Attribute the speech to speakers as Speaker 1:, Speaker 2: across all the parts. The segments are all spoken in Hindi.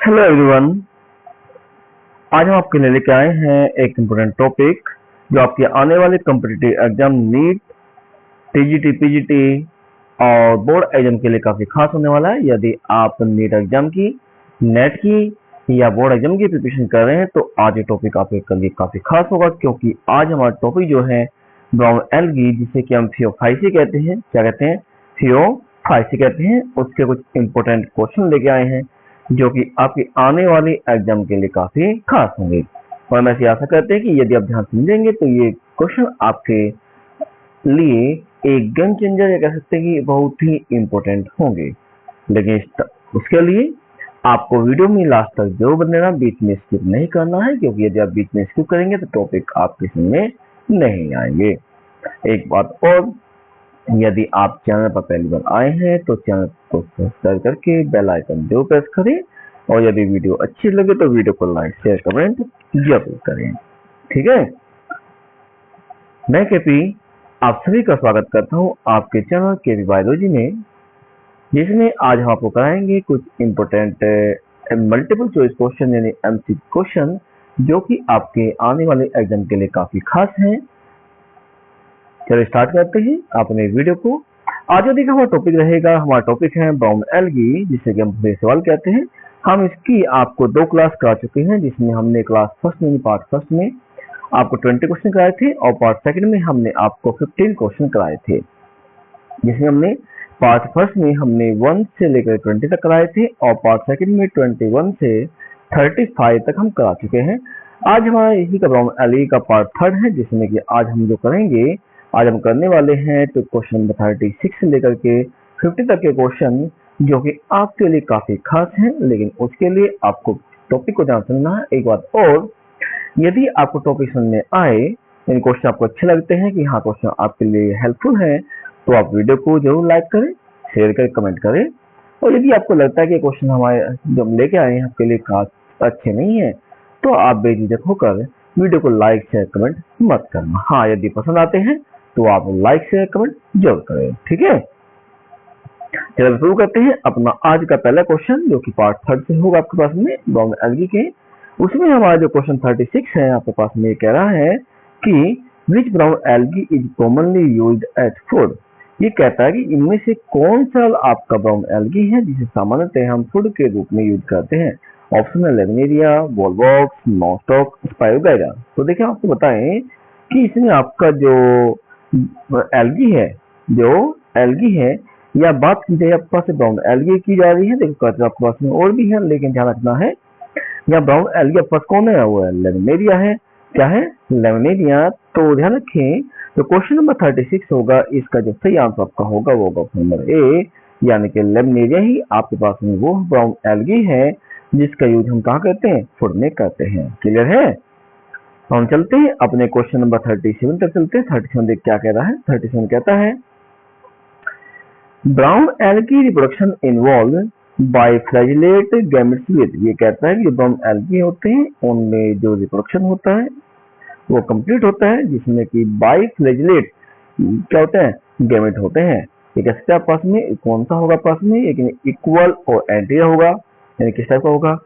Speaker 1: Hello everyone. आज हम आपके लिए लेके आए हैं एक इम्पोर्टेंट टॉपिक जो आपके आने वाले competitive exam NEET, TGT, PGT और बोर्ड एग्जाम के लिए काफी खास होने वाला है। यदि आप नीट एग्जाम की, नेट की या बोर्ड एग्जाम की प्रिपरेशन कर रहे हैं तो आज ये टॉपिक आपके लिए काफी खास होगा, क्योंकि आज हमारा टॉपिक जो है ब्राउन एल्गी, जिसे कि हम थियोफाइसी कहते हैं। क्या कहते हैं? थियोफाइसी कहते हैं। उसके कुछ इंपॉर्टेंट क्वेश्चन लेके आए हैं जो कि आपकी आने वाली एग्जाम के लिए काफी खास होंगे। और हम ऐसी आशा करते हैं कि यदि आप ध्यान समझेंगे तो ये क्वेश्चन आपके लिए एक गेम चेंजर या कह सकते हैं कि बहुत ही इम्पोर्टेंट होंगे। लेकिन उसके लिए आपको वीडियो में लास्ट तक जरूर बने रहना, बीच में स्किप नहीं करना है, क्योंकि यदि आप बीच में स्किप करेंगे तो टॉपिक आपके समझ में नहीं आएंगे। एक बात और, यदि आप चैनल पर पहली बार आए हैं तो चैनल को सब्सक्राइब करके बेल आइकन जरूर प्रेस करें, और यदि वीडियो अच्छी लगे तो वीडियो को लाइक, शेयर, कमेंट जरूर करें। ठीक है। मैं केपी आप सभी का स्वागत करता हूं आपके चैनल केपी बायोलॉजी में, जिसमें आज हम आपको कराएंगे कुछ इंपोर्टेंट मल्टीपल चॉइस क्वेश्चन यानी एमसीक्यू क्वेश्चन, जो कि आपके आने वाले एग्जाम के लिए काफी खास हैं। चलो स्टार्ट करते हैं अपने वीडियो को। आज यदि हमारा टॉपिक रहेगा, हमारा टॉपिक है ब्राउन एल्गी, जिसे कि हम पूरे सवाल कहते हैं। हम इसकी आपको 2 क्लास करा चुके हैं, जिसमें हमने क्लास फर्स्ट में, पार्ट फर्स्ट में आपको 20 क्वेश्चन कराए थे, और पार्ट सेकंड में हमने आपको 15 क्वेश्चन कराए थे। जिसमें हमने पार्ट फर्स्ट में हमने 1 से लेकर 20 तक कराए थे, और पार्ट सेकंड में 21 से 35 तक हम करा चुके हैं। आज हमारा इसी का ब्राउन एल्गी का पार्ट थर्ड है, जिसमें कि आज हम जो करेंगे, आज हम करने वाले हैं तो क्वेश्चन नंबर 36 से लेकर के 50 तक के क्वेश्चन, जो कि आपके लिए काफी खास हैं। लेकिन उसके लिए आपको टॉपिक को ध्यान समझना है। एक बात और, यदि आपको टॉपिक समझ में आए, इन क्वेश्चन आपको अच्छे लगते हैं कि हाँ क्वेश्चन आपके लिए हेल्पफुल है, तो आप वीडियो को जरूर लाइक करें, शेयर करें, कमेंट करें। और यदि आपको लगता है कि क्वेश्चन हमारे जो हम लेके आए हैं आपके लिए खास अच्छे नहीं है, तो आप बेझिझक होकर वीडियो को लाइक, शेयर, कमेंट मत करना। हाँ, यदि पसंद आते हैं तो आप लाइक, शेयर, कमेंट जरूर करें। ठीक है। चलो शुरू करते हैं अपना आज का पहला क्वेश्चन, जो कि पार्ट थर्ड से होगा आपके पास में ब्राउन एल्गी के। उसमें हमारा जो क्वेश्चन 36 है आपके पास में, कह रहा है कि which brown algae is commonly used as food. ये कहता है कि इनमें से कौन सा आपका ब्राउन एल्गी है जिसे सामान्यतः हम फूड के रूप में यूज करते हैं। ऑप्शन है लेमिनेरिया, वॉलवॉक्स, नॉस्टॉक, स्पाइरोगाइरा। तो देखिए आपको बताएं कि इसमें आपका जो एल्गी है, या बात की जाए आपके पास ब्राउन एल्गी की जा रही है। देखो आपके पास में और भी है, लेकिन ध्यान रखना है यहाँ ब्राउन एल्गी आपके पास कौन है, वो है लेमिनेरिया है। क्या है? लेमिनेरिया। तो ध्यान रखें, तो क्वेश्चन नंबर 36 होगा, इसका जो सही आंसर आपका होगा वो होगा ऑप्शन नंबर ए, यानी कि लेमिनेरिया ही आपके पास में वो ब्राउन एल्गी है जिसका यूज हम कहाँ करते हैं, फूड में करते हैं। क्लियर है। हम चलते हैं अपने क्वेश्चन नंबर 37 तक चलते हैं। 37 देख क्या कह रहा है। 37 कहता है brown algae reproduction involve biflagellate gametes with. ये कहता है कि ब्राउन एल्गी होते हैं उनमें जो रिप्रोडक्शन होता है वो कंप्लीट होता है, जिसमें कि बाय फ्लैजिलेट क्या होते हैं, गैमेट होते हैं। ये कैसे आप पास में कौन सा होगा पास में, एक इक्वल और एंटीरियर होगा, यानी किस टाइप का होगा,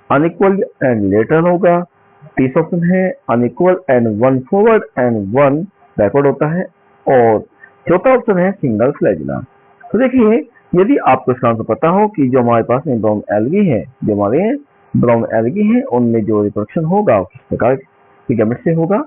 Speaker 1: अनइक्वल एंड लेटरल होगा। तीसरा ऑप्शन है unequal and 1 forward and 1 backward होता है, और चौथा ऑप्शन है सिंगल फ्लैजिला। तो देखिए, यदि आपको इसका आंसर पता हो कि जो हमारे पास में ब्राउन एल्गी है, जो हमारे ब्राउन एल्गी है उनमें जो रिप्रोडक्शन होगा किस प्रकार की गैमेट से होगा,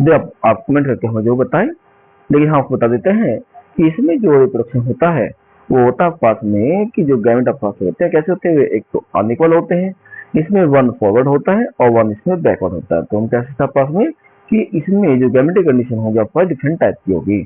Speaker 1: जब आप कमेंट करके हमें जो बताएं। लेकिन हम आपको बता देते हैं कि इसमें जो रिप्रोडक्शन होता है वो होता है पास में कि जो गैमेट आपके पास होते हैं कैसे होते हैं, एक तो अनइक्वल होते हैं, इसमें 1 फॉरवर्ड होता है और 1 इसमें बैकवर्ड होता है। तो हम कह सकते हैं पास में कि इसमें जो गैमेटिक कंडीशन होगी आपके पास डिफरेंट टाइप की होगी।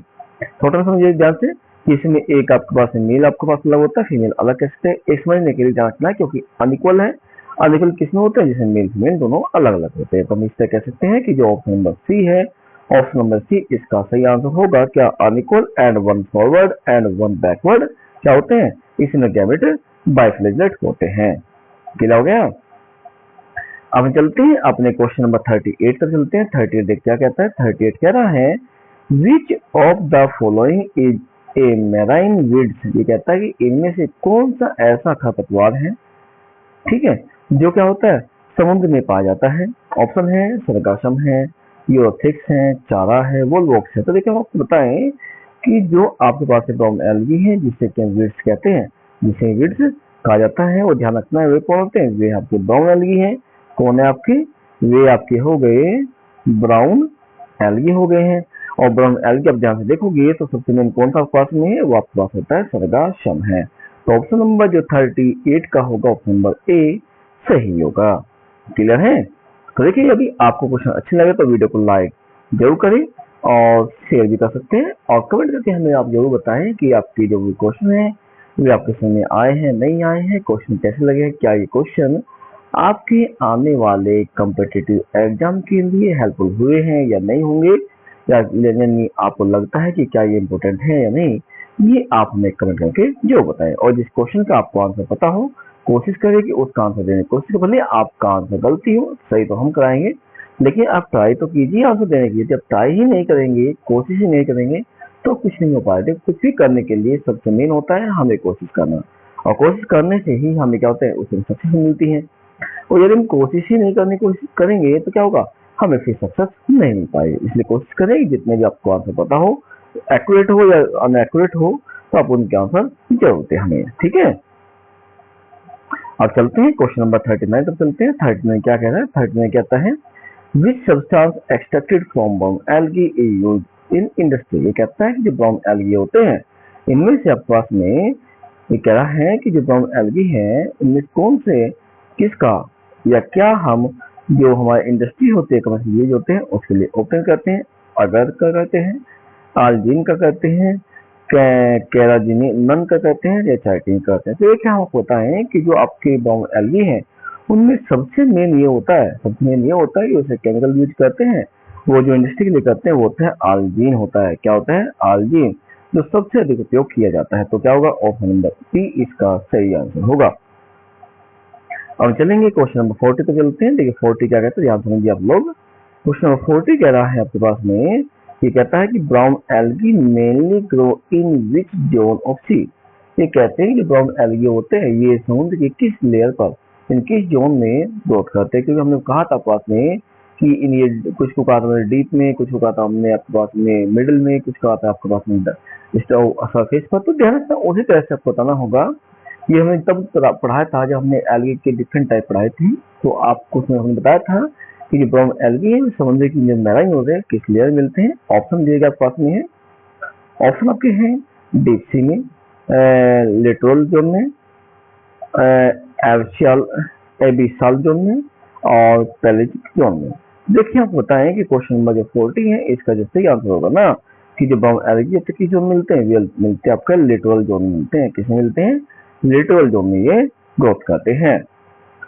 Speaker 1: थोड़ा समझिए ध्यान से कि इसमें एक आपके पास मेल आपके पास अलग होता है, फीमेल अलग कह सकते हैं। एक समझने के लिए ध्यान रखना है, क्योंकि अनइक्वल है, अनइक्वल किसमें होते हैं, जिसमें मेल फीमेल दोनों अलग अलग होते हैं। तो हम इससे कह सकते हैं कि जो ऑप्शन नंबर सी है, ऑप्शन नंबर सी इसका सही आंसर होगा। क्या? Unequal and 1 forward and 1 backward क्या होते हैं, इसमें गैमेट बाइफ्लैजिलेट होते हैं। क्लियर हो गया। अब हम चलते हैं अपने क्वेश्चन नंबर 38 तक चलते हैं। 38 देख क्या कहता है। 38 कह रहा है which of the following is a marine weeds. ये कहता है कि इनमें से कौन सा ऐसा खरपतवार है, ठीक है, जो क्या होता है, समुद्र में पाया जाता है। ऑप्शन है सरगासम है, यूरोथिक्स है, चारा है, वोलवॉक्स है। तो देखिए हम आपको बताएं कि जो आपके पास ब्राउन एल्गी है जिसे विड्स कहते हैं, जिसे विड्स कहा जाता है, और ध्यान रखना है वे कौन होते हैं, वे आपके ब्राउन एल्गी हैं। कौन है आपके, वे आपके हो गए ब्राउन एल्गी हो गए हैं। और ब्राउन एल्गी आप ध्यान से देखोगे तो सबसे मेन कौन सा पास में है, वो आपके पास होता है सरगासम है। तो ऑप्शन नंबर जो 38 का होगा, ऑप्शन नंबर ए सही होगा। क्लियर है। तो देखिए यदि आपको क्वेश्चन अच्छे लगे तो वीडियो को लाइक जरूर करें और शेयर भी कर सकते हैं, और कमेंट करके हमें आप जरूर बताएं कि आपकी जो भी क्वेश्चन है वे आपके समझ में आए हैं नहीं आए हैं, क्वेश्चन कैसे लगे, क्या ये क्वेश्चन आपके आने वाले कॉम्पिटिटिव एग्जाम के लिए हेल्पफुल हुए हैं या नहीं होंगे, या यानी आपको लगता है कि क्या ये इम्पोर्टेंट है या नहीं, ये आप हमें कमेंट करके जरूर बताएं। और जिस क्वेश्चन का आपको आंसर पता हो कोशिश करें कि उसका आंसर देने की कोशिश करें। भले आपका आंसर गलती हो, सही तो हम कराएंगे, लेकिन आप ट्राई तो कीजिए आंसर देने की। जब ट्राई ही नहीं करेंगे, कोशिश ही नहीं करेंगे, तो कुछ नहीं हो पाएगा। कुछ भी करने के लिए सबसे मेन होता है हमें कोशिश करना, और कोशिश करने से ही हमें क्या होता है, उसमें सक्सेस मिलती है। और यदि हम कोशिश ही नहीं करने की कोशिश करेंगे तो क्या होगा, हमें फिर सक्सेस नहीं मिल पाएगी। इसलिए कोशिश करें जितने भी आपको आंसर पता हो, एक्यूरेट हो या अनएक्यूरेट हो, तो आप उनके आंसर जरूर दें हमें। ठीक है, अब चलते हैं क्वेश्चन नंबर 39 तक चलते हैं। 39 क्या कह रहा है, 39 कहता है which substance extracted from brown algae is used in industry. ये कहता है कि जो ब्राउन एल्गी होते हैं इनमें से आपके पास में, ये कह रहा है कि जो ब्राउन एल्गी है इनमें कौन से, किसका या क्या हम जो हमारे इंडस्ट्री होते हैं, कमर्शियल यूज होते हैं, उसके लिए ओपन करते हैं। अगर का करते हैं, आल्जीन का करते हैं, कैराजिनन का कहते हैं, या चाइटिन करते हैं। तो ये क्या हम आपको बताएं कि जो आपके ब्राउन एल्गी हैं उनमें सबसे मेन ये होता है, सबसे मेन ये होता है कि उसे केमिकल यूज करते हैं, वो जो इंडस्ट्री के लिए करते हैं वो होता है आल्जीन होता है। क्या होता है, आल्जीन, जो सबसे अधिक उपयोग किया जाता है। तो क्या होगा, ऑप्शन नंबर सी इसका सही आंसर होगा। अब चलेंगे क्वेश्चन नंबर 40 पे चलते हैं। देखिए 40 क्या कहते हैं, ध्यान समझिए आप लोग। क्वेश्चन नंबर 40 कह रहा है आपके पास में, ये कहता है कि brown algae mainly grow in which zone of sea. ये कहते हैं कि ब्राउन एल्गी होते हैं ये समुद्र के किस लेयर पर, इन किस जोन में ग्रोथ करते हैं। क्योंकि हमने कहा था आपके पास में कि इन ये कुछ को कहा था हमने डीप में, कुछ को कहा था हमने आपके पास में मिडिल में, कुछ कहा था आपके पास में सरफेस पर। तो ध्यान रखना उसी तरह से आपको बताना होगा। ये हमने तब पढ़ाया था जब हमने एल्गी के डिफरेंट टाइप पढ़ाए थे। तो आपको उसमें हमने बताया था कि जो ब्राउन एल्गी है समुद्र की जो मैराइन होते हैं किस लेयर मिलते हैं। ऑप्शन दिए गए आपके पास में है, ऑप्शन आपके हैं डीप सी में, लिटोरल जोन में, एबिसल एबिसल जोन में, और पैलेजिक जोन में। देखिए आप बताएं कि क्वेश्चन नंबर जो 40 है इसका जो सही आंसर होगा ना, कि जो ब्राउन एल्गी होते हैं किस जोन में मिलते हैं, वे मिलते हैं आपका लिटोरल जोन में मिलते हैं। किसमें मिलते हैं, लिटोरल जोन में ये ग्रोथ करते हैं।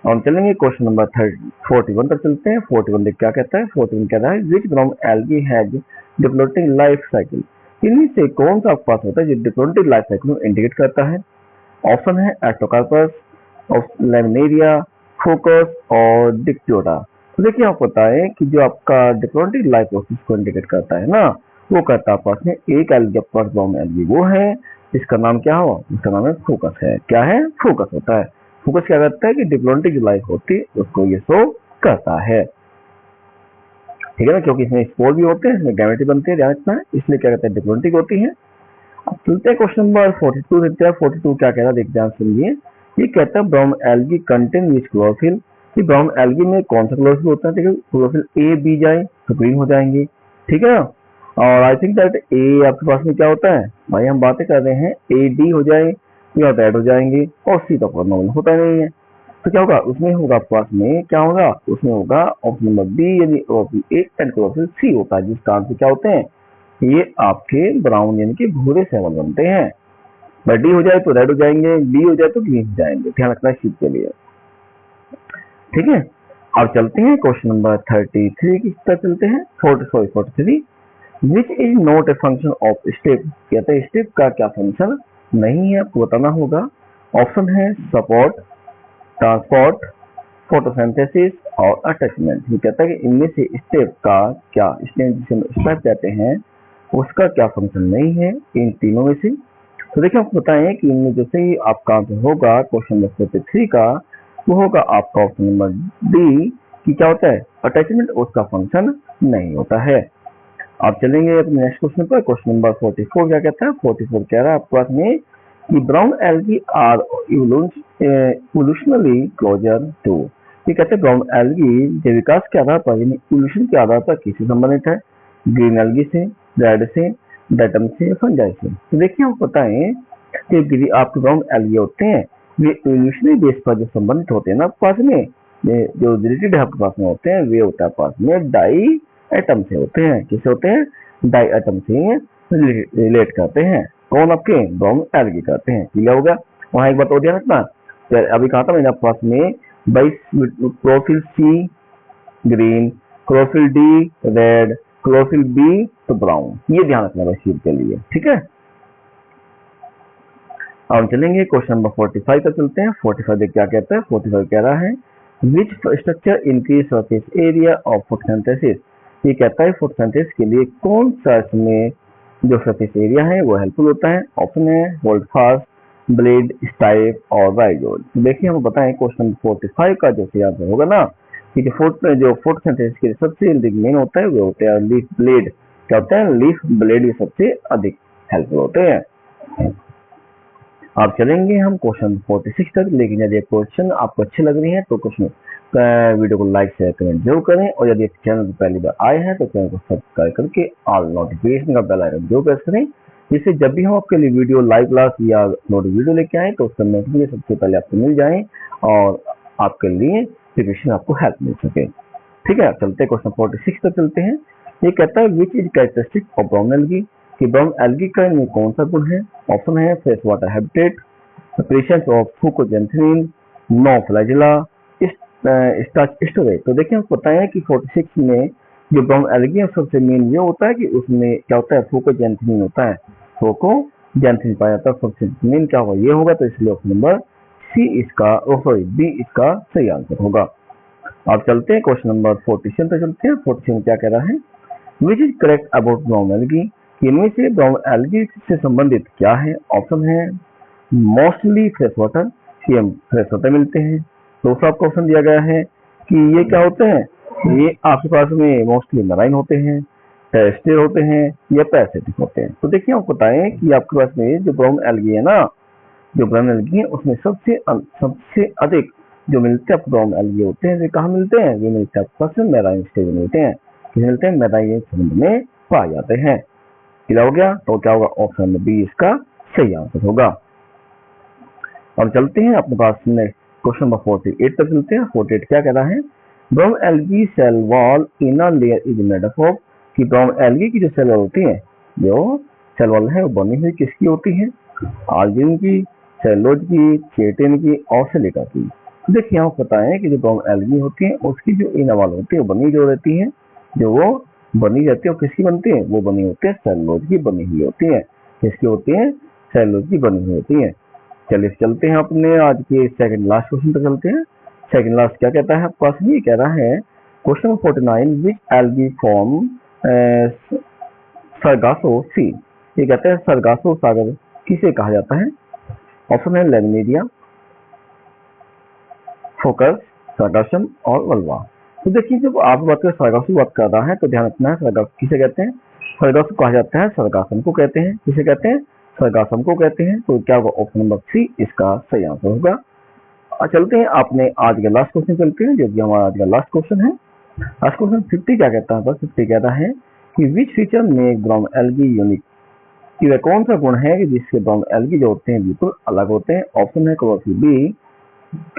Speaker 1: और चलेंगे क्वेश्चन नंबर 41 तक चलते हैं। 41 देख क्या कहता है, 41 कहता है which brown algae has diplontic life cycle. इनमें से कौन सा आपके पास होता है जो डिप्लोटिंग लाइफ साइकिल को इंडिकेट करता है। ऑप्शन है एस्टोकार्पस, लैमिनेरिया, फोकस और डिक्टियोटा। तो देखिए आपको बताएं कि जो आपका डिप्लोटिंग लाइफ प्रोसेस को इंडिकेट करता है ना, वो करता है पास में एक एल्गी पास ब्राउन एल्गी वो है, इसका नाम क्या हो, इसका नाम है फोकस है। क्या है, फोकस होता है। फोकस क्या करता है कि डिप्लोटिक जो लाइफ होती है उसको ये शो करता है। ठीक है ना, क्योंकि इसमें स्पोर भी होते हैं, इसमें गैमेटी बनते हैं, ध्यान रखना है, इसलिए क्या कहते हैं डिप्लोटिक होती है। अब चलते हैं क्वेश्चन नंबर 42 देखते हैं। 42 क्या कह रहा है, देख ध्यान सुनिए। ये कहता है brown algae contain which chlorophyll. कि ब्राउन एल्गी में कौन सा क्लोरोफिल होता है। देखिए क्लोरोफिल ए बी जाए तो ग्रीन हो जाएंगे, ठीक है ना। और आई थिंक दैट ए आपके पास में क्या होता है, भाई हम बातें कर रहे हैं, ए डी हो जाए या रेड हो जाएंगे, और सी तो नॉर्मल होता नहीं है। तो क्या होगा, उसमें होगा आपके पास में क्या होगा, उसमें होगा ऑप्शन नंबर बी यानी chlorophyll A and chlorophyll C होता है, जिसका आंसर क्या होते हैं, ये आपके ब्राउन यानी कि भूरे सेवल बनते हैं। डी हो जाए तो रेड हो जाएंगे, बी हो जाए तो ग्रीन हो जाएंगे, ध्यान रखना इस चीज के लिए। ठीक है, अब चलते हैं क्वेश्चन नंबर 33 की तरफ चलते हैं। 43 which is not a function of step. कहते हैं स्टेप का क्या फंक्शन नहीं है, आपको बताना होगा। ऑप्शन है सपोर्ट, ट्रांसपोर्ट, फोटोसिंथेसिस और अटैचमेंट। ये कहता है कि इनमें से स्टेप का क्या, स्टेप कहते हैं उसका क्या फंक्शन नहीं है इन तीनों में से। तो देखिए आपको बताएं कि इनमें जैसे ही आपका आंसर होगा क्वेश्चन नंबर 43 का, वो होगा आपका ऑप्शन नंबर डी कि क्या होता है अटैचमेंट उसका फंक्शन नहीं होता है। आप चलेंगे अपने नेक्स्ट क्वेश्चन पर। क्वेश्चन नंबर 44 क्या कहता है? 44 कह रहा है आपके पास में कि brown algae are evolutionarily closer to. ये कहते हैं ब्राउन एल्गी जो विकास के आधार पर यानी इवोल्यूशन के आधार पर किससे संबंधित है? ग्रीन एल्गी से, रेड से, डेटम से, फंजाई से। तो देखिए हम बताएं कि आपके ब्राउन एल्गी होते हैं वे इवोल्यूशनरी बेस पर जो संबंधित होते हैं ना आपके पास में, ये जो रिलेटेड आपके पास में होते हैं वे होता है पास में डाई एटम से होते हैं। किससे होते हैं? डाई एटम से रिलेट करते हैं। कौन? आपके ब्राउन एल्गी करते हैं। क्लियर हो गया? वहां एक बात और ध्यान रखना, अभी कहा था मैंने आपके पास में chlorophyll C green, chlorophyll D red, chlorophyll B तो ब्राउन, ये ध्यान रखना बस शीट के लिए, ठीक है। अब चलेंगे क्वेश्चन नंबर 45 पर चलते हैं। 45 देख क्या कहता है? 45 कह रहा है which structure increase surface area of photosynthesis. ये कहता है फोटोसिंथेसिस के लिए कौन सा इसमें जो सरफेस एरिया है वो हेल्पफुल होता है? ऑप्शन है होल्डफास्ट, ब्लेड, स्टाइप और राइजोल। देखिए हम बताएं क्वेश्चन 45 का जो आंसर होगा ना कि जो फोटोसिंथेसिस के लिए सबसे मेन होता है वो होता है लीफ ब्लेड। क्या होता है? लीफ ब्लेड ये सबसे अधिक हेल्पफुल होते हैं। आप चलेंगे हम क्वेश्चन 46 तक, लेकिन यदि क्वेश्चन आपको अच्छे लग रही है तो क्वेश्चन वीडियो को लाइक शेयर कमेंट जरूर करें, और यदि चैनल पर पहली बार आए हैं तो चैनल को सब्सक्राइब करके ऑल नोटिफिकेशन का बेल आइकन जरूर प्रेस करें, जिससे जब भी हम आपके लिए वीडियो लाइव क्लास या नोट वीडियो लेके आए तो उसका नोटिफिकेशन सबसे पहले आपको मिल जाए और आपके लिए प्रिपरेशन आपको हेल्प मिल सके। ठीक है, चलते क्वेश्चन 46 तक चलते हैं। ये कहता है which is characteristic of brown algae, कि ब्राउन एल्गी का इनमें कौन सा गुण है? ऑप्शन है fresh water habitat, presence of fucoxanthin, no flagella, starch storage. तो देखिए आपको पता है कि 46 में जो ब्राउन एल्गी है सबसे मेन ये होता है कि उसमें क्या होता है? फुकोजेंथिन होता है, फुकोजेंथिन पाया जाता है। सबसे मेन क्या होगा? ये होगा, तो इसलिए ऑप्शन नंबर सी इसका बी इसका सही आंसर होगा। आप चलते हैं क्वेश्चन नंबर 47 पे चलते हैं। 47 क्या कह रहा है? Which is correct about brown algae, इनमें से ब्राउन एल्गी से संबंधित क्या है? ऑप्शन है मोस्टली फ्रेश वाटर, कि हम फ्रेश वाटर मिलते हैं। दूसरा आपको ऑप्शन दिया गया है कि ये क्या होते हैं? ये आपके पास में मोस्टली मराइन होते हैं, टेरेस्ट्रियल होते हैं या पैरासिटिक होते हैं। तो देखिए आपको बताएं कि आपके पास में जो ब्राउन एल्गी है ना, जो ब्राउन एल्गी है उसमें सबसे अधिक जो मिलते हैं ब्राउन एल्गी होते हैं वे कहाँ मिलते हैं? वे मिलते हैं आपके पास मैराइन स्टेज में मिलते हैं। किस मिलते हैं? मैराइन समुद्र में पाए जाते हैं। क्लियर हो गया? तो क्या होगा? ऑप्शन नंबर बी इसका सही आंसर होगा। अब चलते हैं अपने पास क्वेश्चन नंबर 48 तक चलते हैं। 48 क्या कह रहा है? Brown algae cell wall inner layer is made up of, कि ब्राउन एल्गी की जो सेल वॉल होती है, जो सेल वॉल है वो बनी हुई किसकी होती है? आर्जिन की, सेलुलोज की, केटिन की और सिलिका की। देखिए यहाँ पता है कि जो ब्राउन एल्गी होती है उसकी जो इनर वॉल होती है वो बनी जो रहती है, जो वो बनी रहती है, किसकी बनती है? वो बनी होती है सेलुलोज की बनी हुई होती है। किसकी होती है? सेलुलोज की बनी हुई होती है। चलिए चलते हैं अपने आज के सेकंड लास्ट क्वेश्चन पर चलते हैं। सेकंड लास्ट क्या कहता है आपके पास में? ये कह रहा है क्वेश्चन 49 विच एल्गी फॉर्म सरगासो सी। ये कहते हैं सरगासो सागर किसे कहा जाता है? ऑप्शन है लेमिनिडिया, फोकस, सरगासम और वल्वा। तो देखिए जब आप बात करें सरगासो बात कर रहा है तो ध्यान रखना है सरगासो किसे कहते हैं? सरगासो कहा जाता है सरगासम को कहते हैं। किसे कहते हैं? सरगासम को कहते हैं। तो क्या होगा? ऑप्शन नंबर सी इसका सही आंसर होगा। चलते हैं अपने आज के लास्ट क्वेश्चन चलते हैं, जो कि हमारा आज का लास्ट क्वेश्चन है। आज क्वेश्चन 50 क्या कहता है? 50 कहता है कि which feature make brown algae unique, कि वह कौन सा गुण है कि जिससे ब्राउन एल्गी जो होते हैं बिल्कुल अलग होते हैं। ऑप्शन है क्लोरोफिल बी,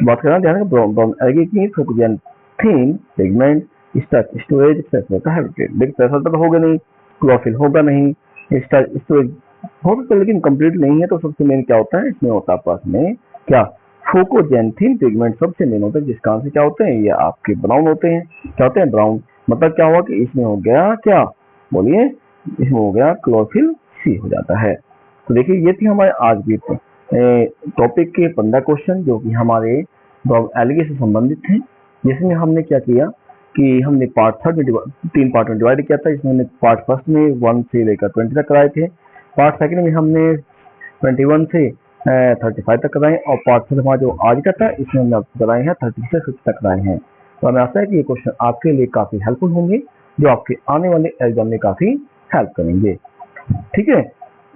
Speaker 1: बात करना ध्यान है ब्राउन एल्गी की, फोटोजेंथिन, pigment, starch storage, fresh water habitat. देखिए फ्रेश वाटर होगा नहीं, क्लोरोफिल होगा नहीं, स्टार्च स्टोरेज हो सकता है लेकिन कंप्लीट नहीं है। तो सबसे मेन क्या होता है इसमें? होता है पास में क्या? फोकोजेंथिन पिगमेंट सबसे मेन होता है, जिसका आंसर क्या होते हैं? ये आपके ब्राउन होते हैं। क्या होते हैं? ब्राउन। मतलब क्या हुआ कि इसमें हो गया क्या? बोलिए, इसमें हो गया क्लोरोफिल सी हो जाता है। तो देखिए ये थी हमारे आज की टॉपिक के 15 क्वेश्चन जो कि हमारे ब्राउन एल्गी से संबंधित थे, जिसमें हमने क्या किया कि हमने पार्ट थर्ड में 3 पार्ट में डिवाइड किया था। इसमें हमने पार्ट फर्स्ट में 1 से लेकर 20 तक कराए थे। पार्ट सेकंड में हमने 21 से 35 तक कराए और पार्ट से हमारा जो आज का था इसमें हमने आपको कराए हैं 30 से 50 तक कराए हैं। तो हमें आशा है कि ये क्वेश्चन आपके लिए काफ़ी हेल्पफुल होंगे, जो आपके आने वाले एग्जाम में काफ़ी हेल्प करेंगे। ठीक है,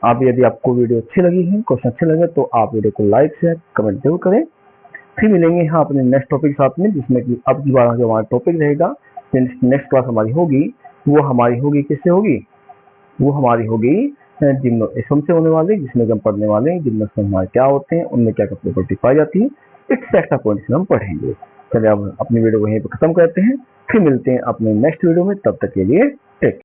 Speaker 1: आप यदि आपको वीडियो अच्छी लगी है, क्वेश्चन अच्छे लगे तो आप वीडियो को लाइक शेयर कमेंट जरूर करें। फिर मिलेंगे यहाँ अपने नेक्स्ट टॉपिक के साथ में, जिसमें कि अब की बार जो हमारा टॉपिक रहेगा, नेक्स्ट क्लास हमारी होगी, वो हमारी होगी किससे होगी, वो हमारी होगी जिम्नोस्पर्म से होने वाली, जिसमें हम पढ़ने वाले हैं जिम्नोस्पर्म हमारे क्या होते हैं, उनमें क्या क्या प्रॉपर्टी पाई जाती है, एक्सेट्रा पॉइंट्स हम पढ़ेंगे। चलिए अब अपनी वीडियो को यहीं पर खत्म करते हैं, फिर मिलते हैं अपने नेक्स्ट वीडियो में, तब तक के लिए टेक।